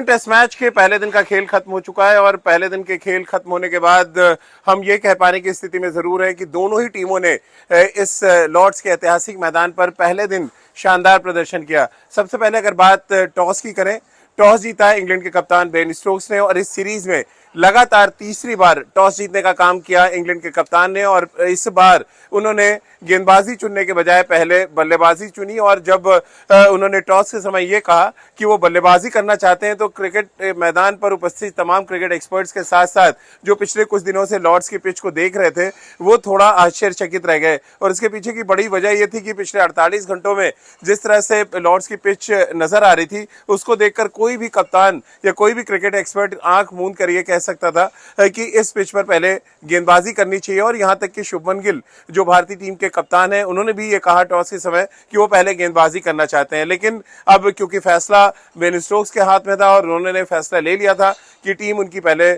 Test match के पहले दिन का खेल खत्म हो चुका है और पहले दिन के खेल खत्म होने के बाद हम ये कह पाने की स्थिति में जरूर है कि दोनों ही टीमों ने इस लॉर्ड्स के ऐतिहासिक मैदान पर पहले दिन शानदार प्रदर्शन किया। सबसे पहले अगर बात टॉस की करें, टॉस जीता है इंग्लैंड के कप्तान बेन स्टोक्स ने और इस सीरीज में लगातार तीसरी बार टॉस जीतने का काम किया इंग्लैंड के कप्तान ने और इस बार उन्होंने गेंदबाजी चुनने के बजाय पहले बल्लेबाजी चुनी और जब उन्होंने टॉस के समय यह कहा कि वो बल्लेबाजी करना चाहते हैं तो क्रिकेट मैदान पर उपस्थित तमाम क्रिकेट एक्सपर्ट्स के साथ साथ जो पिछले कुछ दिनों से लॉर्ड्स की पिच को देख रहे थे वो थोड़ा आश्चर्यचकित रह गए। और इसके पीछे की बड़ी वजह यह थी कि पिछले 48 घंटों में जिस तरह से लॉर्ड्स की पिच नजर आ रही थी उसको देखकर कोई भी कप्तान या कोई भी क्रिकेट एक्सपर्ट आंख मूंद कर यह कह सकता था कि इस पिच पर पहले गेंदबाजी करनी चाहिए। और यहां तक कि शुभमन गिल जो भारतीय टीम के कप्तान है उन्होंने भी ये कहा टॉस के समय कि वो पहले गेंदबाजी करना चाहते हैं, लेकिन अब क्योंकि फैसला बेन स्टोक्स के हाथ में था और उन्होंने फैसला ले लिया था कि टीम उनकी पहले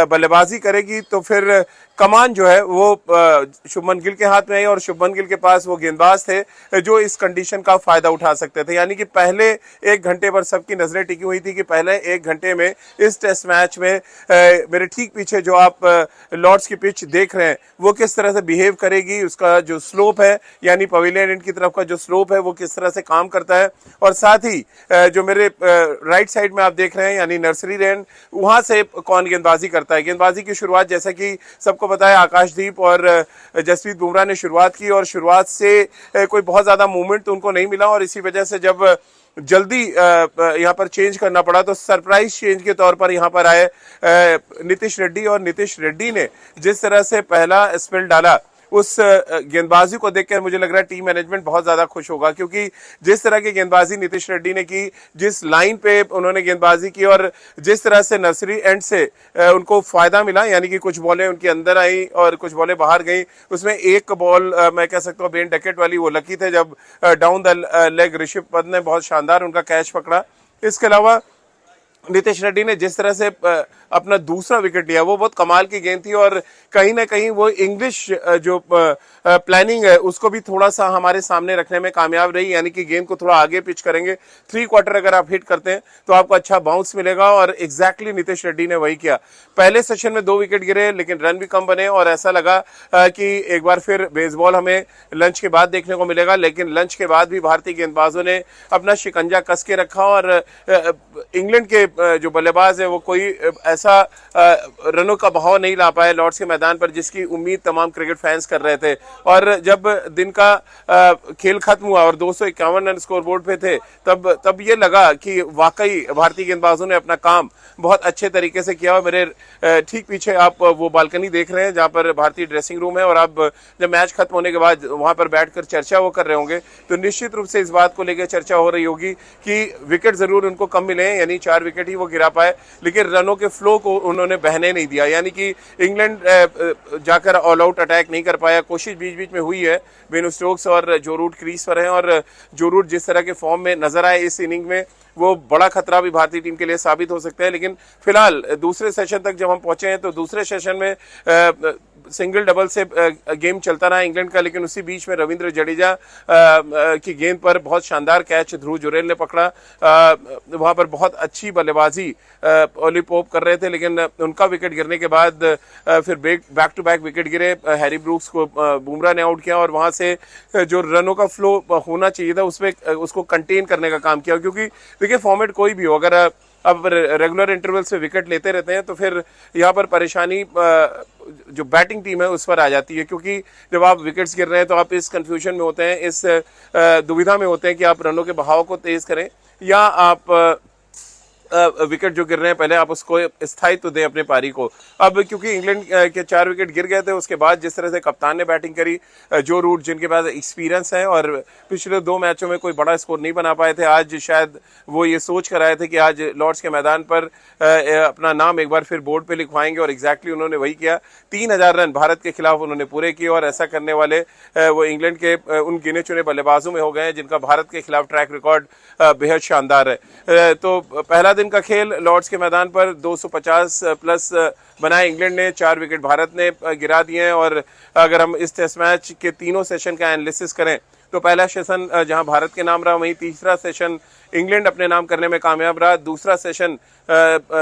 बल्लेबाजी करेगी तो फिर कमान जो है वो शुभमन गिल के हाथ में आई और शुभमन गिल के पास वो गेंदबाज थे जो इस कंडीशन का फायदा उठा सकते थे। यानी कि पहले एक घंटे पर सबकी नजरें टिकी हुई थी कि पहले एक घंटे में इस टेस्ट मैच में मेरे ठीक पीछे जो आप लॉर्ड्स की पिच देख रहे हैं वो किस तरह से बिहेव करेगी, उसका जो स्लोप है यानी पवेलियन एंड की तरफ का जो स्लोप है वो किस तरह से काम करता है। और साथ ही जो मेरे राइट साइड में आप देख रहे हैं यानी नर्सरी रेन वहां से कौन गेंदबाजी करता है। गेंदबाजी की शुरुआत जैसा कि सबको पता है आकाशदीप और जसप्रीत बुमराह ने शुरुआत की और शुरुआत से कोई बहुत ज्यादा मूवमेंट तो उनको नहीं मिला और इसी वजह से जब जल्दी यहाँ पर चेंज करना पड़ा तो सरप्राइज चेंज के तौर पर यहाँ पर आए नीतीश रेड्डी और नीतीश रेड्डी ने जिस तरह से पहला स्पेल डाला उस गेंदबाजी को देखकर मुझे लग रहा है टीम मैनेजमेंट बहुत ज्यादा खुश होगा, क्योंकि जिस तरह की गेंदबाजी नीतीश रेड्डी ने की, जिस लाइन पे उन्होंने गेंदबाजी की और जिस तरह से नर्सरी एंड से उनको फायदा मिला यानी कि कुछ बॉलें उनके अंदर आई और कुछ बॉलें बाहर गई, उसमें एक बॉल मैं कह सकता हूँ बेन डकेट वाली वो लकी थे जब down the leg Rishabh Pant ने बहुत शानदार उनका कैच पकड़ा। इसके अलावा नीतीश रेड्डी ने जिस तरह से अपना दूसरा विकेट लिया वो बहुत कमाल की गेंद थी और कहीं ना कहीं वो इंग्लिश जो प्लानिंग है उसको भी थोड़ा सा हमारे सामने रखने में कामयाब रही, यानी कि गेंद को थोड़ा आगे पिच करेंगे, 3/4 अगर आप हिट करते हैं तो आपको अच्छा बाउंस मिलेगा और एग्जैक्टली नीतीश रेड्डी ने वही किया। पहले सेशन में 2 विकेट गिरे लेकिन रन भी कम बने और ऐसा लगा कि एक बार फिर बेसबॉल हमें लंच के बाद देखने को मिलेगा, लेकिन लंच के बाद भी भारतीय गेंदबाजों ने अपना शिकंजा कस के रखा और इंग्लैंड के जो बल्लेबाज है वो कोई ऐसा रनों का बहाव नहीं ला पाए लॉर्ड्स के मैदान पर जिसकी उम्मीद तमाम क्रिकेट फैंस कर रहे थे। और जब दिन का खेल खत्म हुआ और 251 रन स्कोर बोर्ड पे थे तब ये लगा कि वाकई भारतीय गेंदबाजों ने अपना काम बहुत अच्छे तरीके से किया। और मेरे ठीक पीछे आप वो बालकनी देख रहे हैं जहां पर भारतीय ड्रेसिंग रूम है और आप जब मैच खत्म होने के बाद वहां पर बैठकर चर्चा वो कर रहे होंगे तो निश्चित रूप से इस बात को लेकर चर्चा हो रही होगी कि विकेट जरूर उनको कम मिले हैं, यानी 4 विकेट ही वो गिरा पाए, लेकिन रनों के फ्लो को उन्होंने बहने नहीं दिया, यानी कि इंग्लैंड जाकर ऑल आउट अटैक नहीं कर पाया। कोशिश बीच बीच में हुई है, बेन स्टोक्स और जो रूट क्रीज पर हैं और जो रूट जिस तरह के फॉर्म में नजर आए इस इनिंग में वो बड़ा खतरा भी भारतीय टीम के लिए साबित हो सकता है। लेकिन फिलहाल दूसरे सेशन तक जब हम पहुंचे हैं तो दूसरे सेशन में सिंगल डबल से गेम चलता रहा इंग्लैंड का, लेकिन उसी बीच में रविंद्र जडेजा की गेंद पर बहुत शानदार कैच ध्रुव जुरेल ने पकड़ा। वहां पर बहुत अच्छी बल्लेबाजी ओली पोप कर रहे थे लेकिन उनका विकेट गिरने के बाद फिर बैक टू बैक विकेट गिरे। हैरी ब्रूक्स को बुमराह ने आउट किया और वहां से जो रनों का फ्लो होना चाहिए था उसमें उसको कंटेन करने का काम किया, क्योंकि देखिए फॉर्मेट कोई भी हो अगर अब रेगुलर इंटरवल से विकेट लेते रहते हैं तो फिर यहाँ पर परेशानी जो बैटिंग टीम है उस पर आ जाती है, क्योंकि जब आप विकेट्स गिर रहे हैं तो आप इस कंफ्यूजन में होते हैं, इस दुविधा में होते हैं कि आप रनों के बहाव को तेज करें या आप विकेट जो गिर रहे हैं पहले आप उसको स्थायित्व दें अपने पारी को। अब क्योंकि इंग्लैंड के 4 विकेट गिर गए थे उसके बाद जिस तरह से कप्तान ने बैटिंग करी, जो रूट जिनके पास एक्सपीरियंस है और पिछले 2 मैचों में कोई बड़ा स्कोर नहीं बना पाए थे, आज शायद वो ये सोच कर आए थे कि आज लॉर्ड्स के मैदान पर अपना नाम एक बार फिर बोर्ड पे लिखवाएंगे और एग्जैक्टली उन्होंने वही किया। 3000 रन भारत के खिलाफ उन्होंने पूरे किए और ऐसा करने वाले वो इंग्लैंड के उन गिने चुने बल्लेबाजों में हो गए हैं जिनका भारत के खिलाफ ट्रैक रिकॉर्ड बेहद शानदार है। तो पहला दिन का खेल लॉर्ड्स के मैदान पर 250 प्लस बनाए इंग्लैंड ने, 4 विकेट भारत ने गिरा दिए हैं और अगर हम इस टेस्ट मैच के तीनों सेशन का एनालिसिस करें तो पहला सेशन जहां भारत के नाम रहा, वहीं तीसरा सेशन इंग्लैंड अपने नाम करने में कामयाब रहा। दूसरा सेशन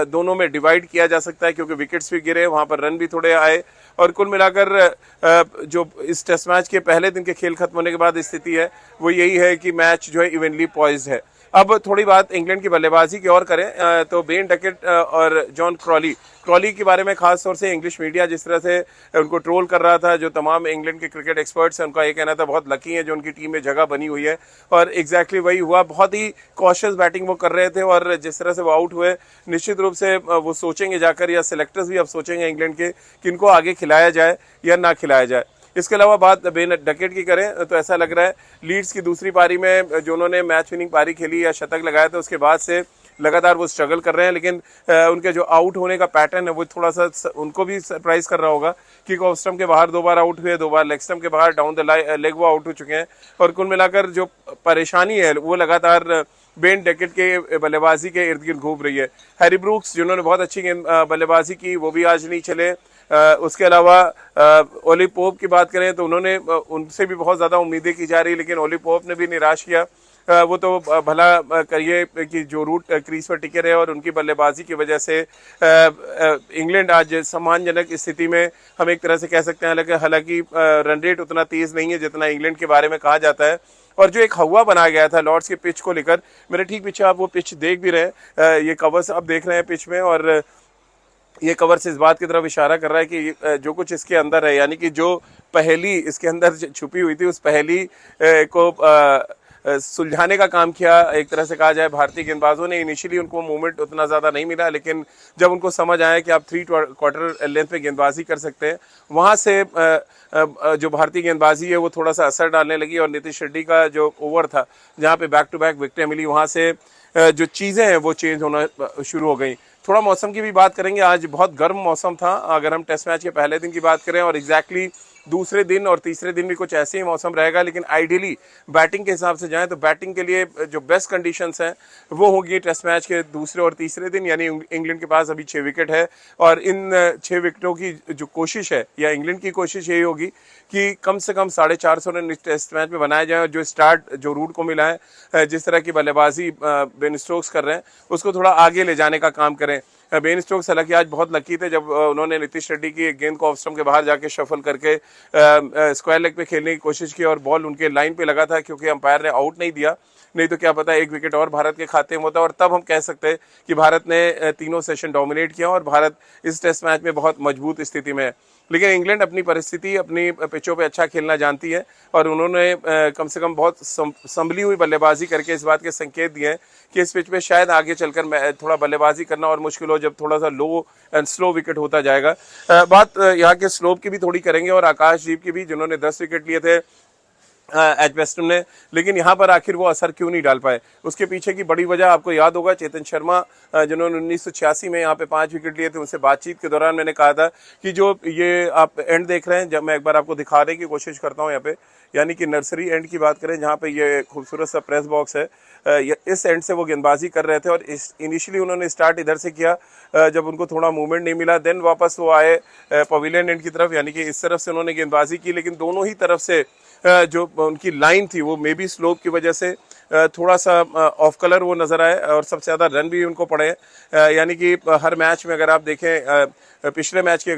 दोनों में डिवाइड किया जा सकता है क्योंकि विकेट्स भी गिरे, वहां पर रन भी थोड़े आए, और कुल मिलाकर जो इस टेस्ट मैच के पहले दिन के खेल खत्म होने के बाद स्थिति है वो यही है कि मैच जो है इवनली पॉइज्ड है। अब थोड़ी बात इंग्लैंड की बल्लेबाजी की और करें तो बेन डकेट और जॉन क्रॉली के बारे में खास तौर से इंग्लिश मीडिया जिस तरह से उनको ट्रोल कर रहा था, जो तमाम इंग्लैंड के क्रिकेट एक्सपर्ट्स हैं उनका ये कहना था बहुत लकी है जो उनकी टीम में जगह बनी हुई है, और एग्जैक्टली वही हुआ। बहुत ही कॉशियस बैटिंग वो कर रहे थे, और जिस तरह से वो आउट हुए निश्चित रूप से वो सोचेंगे जाकर, या सिलेक्टर्स भी अब सोचेंगे इंग्लैंड के कि इनको आगे खिलाया जाए या ना खिलाया जाए। इसके अलावा बात बेन डकेट की करें तो ऐसा लग रहा है लीड्स की दूसरी पारी में जो उन्होंने मैच विनिंग पारी खेली या शतक लगाया था उसके बाद से लगातार वो स्ट्रगल कर रहे हैं, लेकिन उनके जो आउट होने का पैटर्न है वो थोड़ा सा उनको भी सरप्राइज कर रहा होगा कि ऑफ स्टंप के बाहर 2 बार आउट हुए, 2 बार लेग स्टंप के बाहर डाउन द लेग वो आउट हो चुके हैं, और कुल मिलाकर जो परेशानी है वो लगातार बेन डकेट के बल्लेबाजी के इर्द गिर्द घूम रही है। हैरी ब्रूक्स जिन्होंने बहुत अच्छी बल्लेबाजी की वो भी आज नहीं चले। उसके अलावा ओली पोप की बात करें तो उन्होंने उनसे भी बहुत ज़्यादा उम्मीदें की जा रही, लेकिन ओली पोप ने भी निराश किया। वो तो भला करिए कि जो रूट क्रीज पर टिके रहे, और उनकी बल्लेबाजी की वजह से इंग्लैंड आज सम्मानजनक स्थिति में हम एक तरह से कह सकते हैं। हालांकि रन रेट उतना तेज नहीं है जितना इंग्लैंड के बारे में कहा जाता है, और जो एक हवा बनाया गया था लॉर्ड्स के पिच को लेकर, मेरे ठीक पीछे आप वो पिच देख भी रहे हैं, ये कवर्स आप देख रहे हैं पिच में, और ये कवर से इस बात की तरफ इशारा कर रहा है कि जो कुछ इसके अंदर है, यानी कि जो पहेली इसके अंदर छुपी हुई थी उस पहेली को सुलझाने का काम किया एक तरह से कहा जाए भारतीय गेंदबाजों ने। इनिशियली उनको मूवमेंट उतना ज़्यादा नहीं मिला, लेकिन जब उनको समझ आया कि आप 3/4 लेंथ पे गेंदबाजी कर सकते हैं, वहाँ से जो भारतीय गेंदबाजी है वो थोड़ा सा असर डालने लगी, और नीतीश रेड्डी का जो ओवर था जहाँ पे बैक टू बैक विकेटें मिली, वहाँ से जो चीज़ें हैं वो चेंज होना शुरू हो गई। थोड़ा मौसम की भी बात करेंगे, आज बहुत गर्म मौसम था अगर हम टेस्ट मैच के पहले दिन की बात करें, और एग्जैक्टली दूसरे दिन और तीसरे दिन भी कुछ ऐसे ही मौसम रहेगा, लेकिन आइडियली बैटिंग के हिसाब से जाएं तो बैटिंग के लिए जो बेस्ट कंडीशंस हैं वो होगी टेस्ट मैच के दूसरे और तीसरे दिन, यानी इंग्लैंड के पास अभी 6 विकेट है, और इन 6 विकेटों की जो कोशिश है या इंग्लैंड की कोशिश यही होगी कि कम से कम 450 रन इस टेस्ट मैच में बनाए जाएं, और जो स्टार्ट जो रूट को मिला है, जिस तरह की बल्लेबाजी बेन स्टोक्स कर रहे हैं उसको थोड़ा आगे ले जाने का काम करें। बेन स्टोक्स हालांकि आज बहुत लकी थे जब उन्होंने नीतीश रेड्डी की एक गेंद को ऑफ स्टंप के बाहर जाके शफल करके स्क्वायर लेग पे खेलने की कोशिश की, और बॉल उनके लाइन पे लगा था क्योंकि अंपायर ने आउट नहीं दिया, नहीं तो क्या पता 1 विकेट और भारत के खाते में होता, और तब हम कह सकते हैं कि भारत ने तीनों सेशन डोमिनेट किया और भारत इस टेस्ट मैच में बहुत मजबूत स्थिति में है। लेकिन इंग्लैंड अपनी परिस्थिति अपनी पिचों पे अच्छा खेलना जानती है, और उन्होंने कम से कम बहुत संभली हुई बल्लेबाजी करके इस बात के संकेत दिए हैं कि इस पिच पे शायद आगे चलकर थोड़ा बल्लेबाजी करना और मुश्किल हो जब थोड़ा सा लो एंड स्लो विकेट होता जाएगा। बात यहाँ के स्लोप की भी थोड़ी करेंगे और आकाशदीप की भी, जिन्होंने 10 विकेट लिए थे एजबेस्टन ने, लेकिन यहाँ पर आखिर वो असर क्यों नहीं डाल पाए। उसके पीछे की बड़ी वजह आपको याद होगा, चेतन शर्मा जिन्होंने 1986 में यहाँ पे 5 विकेट लिए थे, उनसे बातचीत के दौरान मैंने कहा था कि जो ये आप एंड देख रहे हैं, जब मैं एक बार आपको दिखाने की कोशिश करता हूँ यहाँ पे, यानी कि नर्सरी एंड की बात करें जहाँ पे ये खूबसूरत सा प्रेस बॉक्स है, इस एंड से वो गेंदबाजी कर रहे थे, और इनिशियली उन्होंने स्टार्ट इधर से किया, जब उनको थोड़ा मूवमेंट नहीं मिला देन वापस वो आए पवेलियन एंड की तरफ, यानी कि इस तरफ से उन्होंने गेंदबाजी की, लेकिन दोनों ही तरफ से जो उनकी लाइन थी वो मे बी स्लोप की वजह से थोड़ा सा ऑफ कलर वो नजर आए, और सबसे ज़्यादा रन भी उनको पड़े। यानी कि हर मैच में अगर आप देखें पिछले मैच के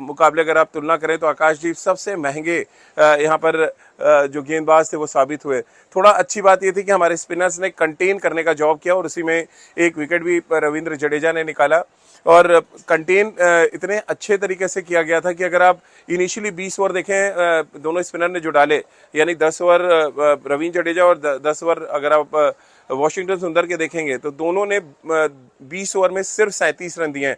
मुकाबले अगर आप तुलना करें तो आकाशदीप सबसे महंगे यहाँ पर जो गेंदबाज थे वो साबित हुए। थोड़ा अच्छी बात ये थी कि हमारे स्पिनर्स ने कंटेन करने का जॉब किया, और उसी में 1 विकेट भी रविंद्र जडेजा ने निकाला, और कंटेन इतने अच्छे तरीके से किया गया था कि अगर आप इनिशियली 20 ओवर देखें दोनों स्पिनर ने जो डाले, यानी 10 ओवर रविंद्र जडेजा और 10 ओवर अगर आप वॉशिंगटन सुंदर के देखेंगे तो दोनों ने 20 ओवर में सिर्फ 37 रन दिए हैं,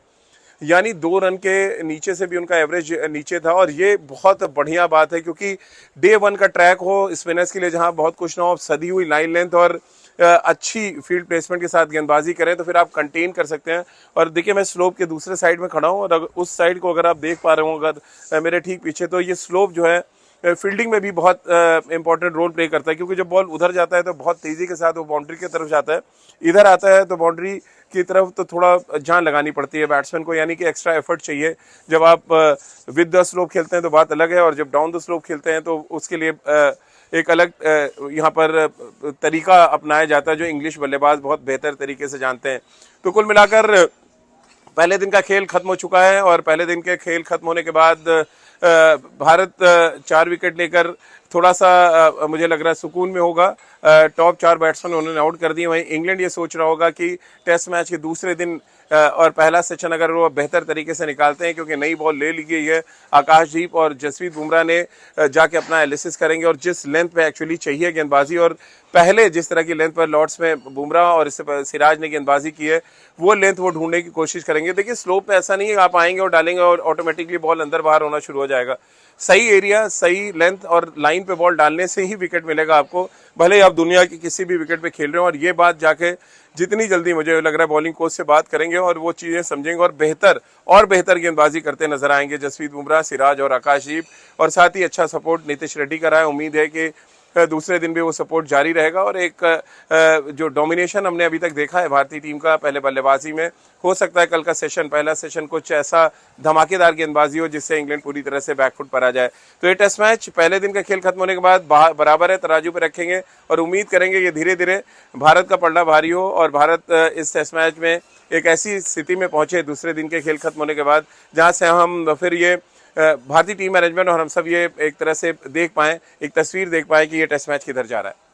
यानी 2 रन के नीचे से भी उनका एवरेज नीचे था। और ये बहुत बढ़िया बात है क्योंकि डे 1 का ट्रैक हो स्पिनर्स के लिए, जहां बहुत कुछ ना हो, सदी हुई लाइन लेंथ और अच्छी फील्ड प्लेसमेंट के साथ गेंदबाजी करें तो फिर आप कंटेन कर सकते हैं। और देखिए मैं स्लोप के दूसरे साइड में खड़ा हूं, और उस साइड को अगर आप देख पा रहे हो अगर मेरे ठीक पीछे, तो ये स्लोप जो है फील्डिंग में भी बहुत इंपॉर्टेंट रोल प्ले करता है, क्योंकि जब बॉल उधर जाता है तो बहुत तेजी के साथ वो बाउंड्री की तरफ जाता है, इधर आता है तो बाउंड्री की तरफ तो थोड़ा जान लगानी पड़ती है बैट्समैन को, यानी कि एक्स्ट्रा एफर्ट चाहिए। जब आप विद द स्लोप खेलते हैं तो बात अलग है, और जब डाउन द स्लोप खेलते हैं तो उसके लिए एक अलग यहाँ पर तरीका अपनाया जाता है जो इंग्लिश बल्लेबाज बहुत बेहतर तरीके से जानते हैं। तो कुल मिलाकर पहले दिन का खेल खत्म हो चुका है और पहले दिन के खेल खत्म होने के बाद भारत 4 विकेट लेकर थोड़ा सा मुझे लग रहा है सुकून में होगा। टॉप 4 बैट्समैन उन्होंने आउट कर दिए। वहीं इंग्लैंड ये सोच रहा होगा कि टेस्ट मैच के दूसरे दिन और पहला सेशन अगर वो बेहतर तरीके से निकालते हैं, क्योंकि नई बॉल ले ली गई है, आकाशदीप और जसप्रीत बुमराह ने जाके अपना एनालिसिस करेंगे और जिस लेंथ पे एक्चुअली चाहिए गेंदबाजी और पहले जिस तरह की लेंथ पर लॉर्ड्स में बुमराह और इससे सिराज ने गेंदबाजी की है वो लेंथ वो ढूंढने की कोशिश करेंगे। देखिए स्लोप पे ऐसा नहीं है आप आएंगे और डालेंगे और ऑटोमेटिकली बॉल अंदर बाहर होना शुरू हो जाएगा। सही एरिया, सही लेंथ और लाइन पे बॉल डालने से ही विकेट मिलेगा आपको, भले आप दुनिया की किसी भी विकेट पे खेल रहे हो। और ये बात जाके जितनी जल्दी मुझे लग रहा है बॉलिंग कोच से बात करेंगे और वो चीजें समझेंगे और बेहतर गेंदबाजी करते नजर आएंगे जसप्रीत बुमराह, सिराज और आकाशदीप। और साथ ही अच्छा सपोर्ट नीतीश रेड्डी का रहा है। उम्मीद है कि दूसरे दिन भी वो सपोर्ट जारी रहेगा और एक जो डोमिनेशन हमने अभी तक देखा है भारतीय टीम का पहले बल्लेबाजी में, हो सकता है कल का सेशन, पहला सेशन कुछ ऐसा धमाकेदार गेंदबाजी हो जिससे इंग्लैंड पूरी तरह से बैकफुट पर आ जाए। तो ये टेस्ट मैच पहले दिन का खेल खत्म होने के बाद बराबर है, तराजू पर रखेंगे और उम्मीद करेंगे कि धीरे धीरे भारत का पलड़ा भारी हो और भारत इस टेस्ट मैच में एक ऐसी स्थिति में पहुंचे दूसरे दिन के खेल खत्म होने के बाद जहां से हम फिर ये भारतीय टीम मैनेजमेंट और हम सब ये एक तरह से देख पाएं, एक तस्वीर देख पाएं कि ये टेस्ट मैच किधर जा रहा है।